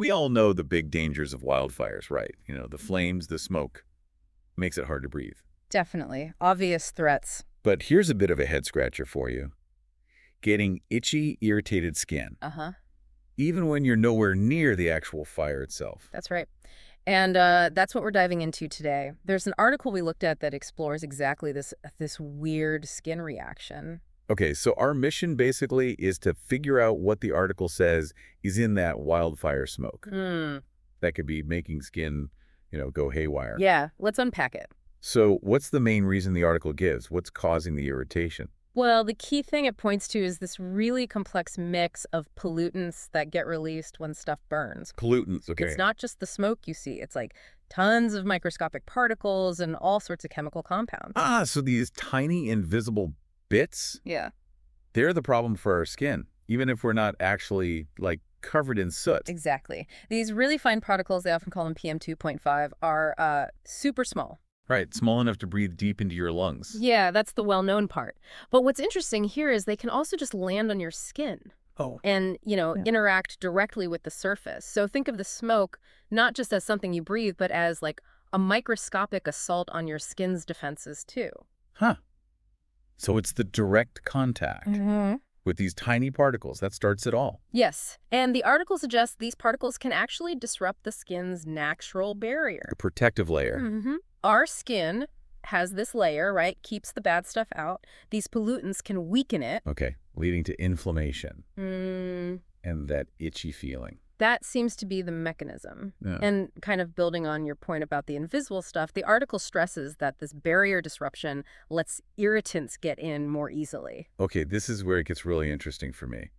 We all know the big dangers of wildfires, right? The flames, the smoke. Makes it hard to breathe. Definitely. Obvious threats. But here's a bit of a head scratcher for you. Getting itchy, irritated skin, Uh-huh. even when you're nowhere near the actual fire itself. That's right. And that's what we're diving into today. There's an article we looked at that explores exactly this weird skin reaction. Okay, so our mission basically is to figure out what the article says is in that wildfire smoke. Hmm. That could be making skin, go haywire. Yeah, let's unpack it. So what's the main reason the article gives? What's causing the irritation? Well, the key thing it points to is this really complex mix of pollutants that get released when stuff burns. Pollutants, okay. It's not just the smoke you see. It's like tons of microscopic particles and all sorts of chemical compounds. Ah, so these tiny invisible bits, Yeah. they're the problem for our skin, even if we're not actually, covered in soot. Exactly. These really fine particles, they often call them PM2.5, are super small. Right, small enough to breathe deep into your lungs. Yeah, that's the well-known part. But what's interesting here is they can also just land on your skin Oh. and, Yeah. interact directly with the surface. So think of the smoke not just as something you breathe, but as like a microscopic assault on your skin's defenses too. Huh. So it's the direct contact with these tiny particles that starts it all. Yes, and the article suggests these particles can actually disrupt the skin's natural barrier. The protective layer. Our skin has this layer, right? Keeps the bad stuff out. These pollutants can weaken it. Okay, leading to inflammation Mm, and that itchy feeling. that seems to be the mechanism. Yeah. And kind of building on your point about the invisible stuff, the article stresses that this barrier disruption lets irritants get in more easily. Okay, this is where it gets really interesting for me.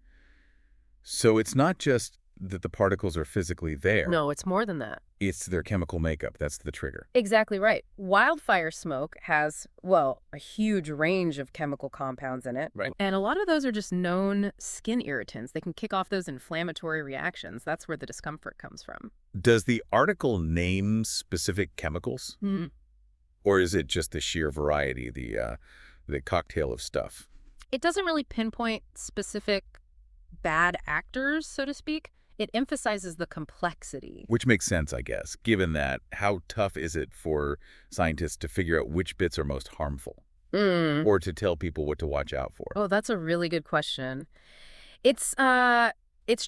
So it's not just that the particles are physically there. No, it's more than that. It's their chemical makeup. That's the trigger. Exactly right. Wildfire smoke has, well, a huge range of chemical compounds in it. Right. And a lot of those are just known skin irritants. They can kick off those inflammatory reactions. That's where the discomfort comes from. Does the article name specific chemicals? Or is it just the sheer variety, the cocktail of stuff? It doesn't really pinpoint specific bad actors, so to speak. It emphasizes the complexity. Which makes sense, I guess, given that how tough is it for scientists to figure out which bits are most harmful? Or to tell people what to watch out for? Oh, that's a really good question. It's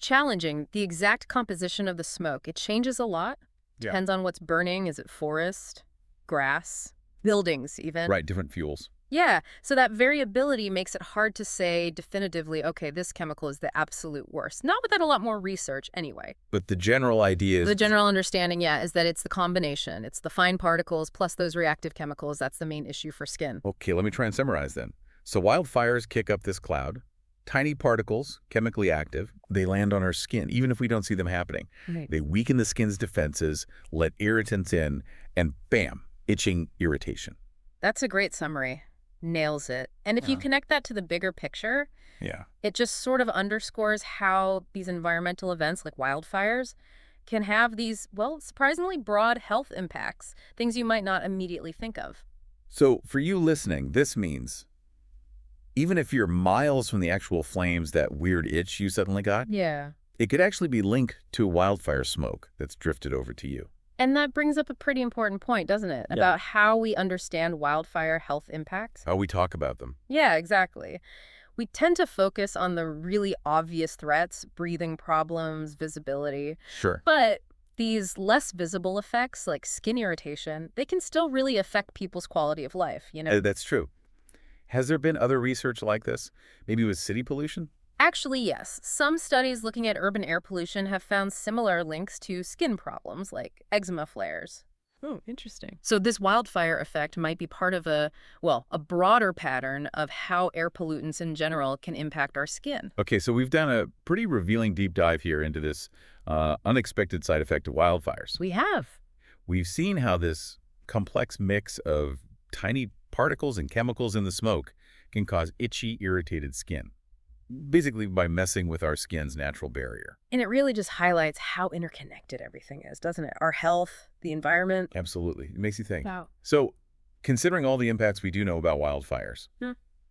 challenging. The exact composition of the smoke, it changes a lot. Yeah. Depends on what's burning. Is it forest, grass, buildings even? Right, different fuels. Yeah, so that variability makes it hard to say definitively, okay, this chemical is the absolute worst. Not without a lot more research anyway. But the general idea is... The general understanding, yeah, is that it's the combination. It's the fine particles plus those reactive chemicals. That's the main issue for skin. Okay, let me try and summarize then. So wildfires kick up this cloud. Tiny particles, chemically active, they land on our skin, even if we don't see them happening. Right. They weaken the skin's defenses, let irritants in, and bam, itching, irritation. That's a great summary. Nails it. And if you Yeah. connect that to the bigger picture, Yeah. it just sort of underscores how these environmental events like wildfires can have these, well, surprisingly broad health impacts, things you might not immediately think of. So for you listening, this means even if you're miles from the actual flames, that weird itch you suddenly got, Yeah. it could actually be linked to wildfire smoke that's drifted over to you. And that brings up a pretty important point, doesn't it? Yeah. About how we understand wildfire health impacts. How we talk about them. Yeah, exactly. We tend to focus on the really obvious threats, breathing problems, visibility. Sure. But these less visible effects, like skin irritation, they can still really affect people's quality of life, That's true. Has there been other research like this? Maybe with city pollution? Actually, yes. Some studies looking at urban air pollution have found similar links to skin problems, like eczema flares. Oh, interesting. So this wildfire effect might be part of a broader pattern of how air pollutants in general can impact our skin. Okay, so we've done a pretty revealing deep dive here into this unexpected side effect of wildfires. We have. We've seen how this complex mix of tiny particles and chemicals in the smoke can cause itchy, irritated skin, basically by messing with our skin's natural barrier. And it really just highlights how interconnected everything is, doesn't it? Our health, the environment. Absolutely. It makes you think. Wow. So, considering all the impacts we do know about wildfires,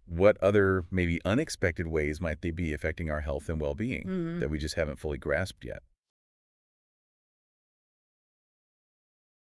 what other maybe unexpected ways might they be affecting our health and well-being that we just haven't fully grasped yet?